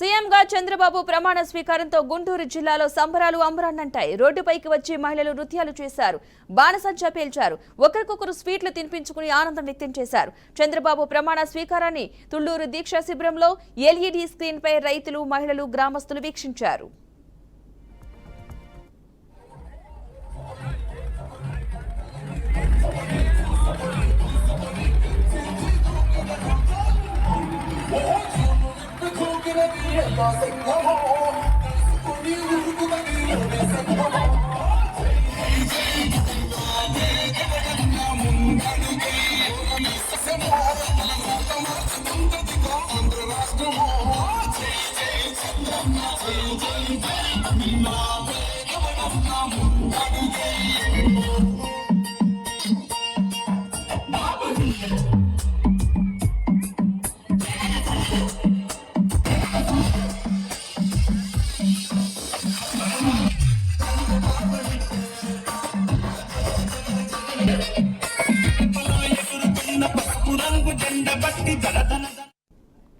సీఎంగా చంద్రబాబు ప్రమాణ స్వీకారంతో గుంటూరు జిల్లాలో సంబరాలు అంబరాన్నంటాయి. రోడ్డుపైకి వచ్చి మహిళలు నృత్యాలు చేశారు, బాణసంచా పేల్చారు, ఒకరికొకరు స్వీట్లు తినిపించుకుని ఆనందం వ్యక్తం చేశారు. చంద్రబాబు ప్రమాణ స్వీకారాన్ని తుళ్లూరు దీక్షా శిబిరంలో ఎల్ఈడీ స్క్రీన్ పై రైతులు, మహిళలు, గ్రామస్తులు వీక్షించారు. జెండ బట్టి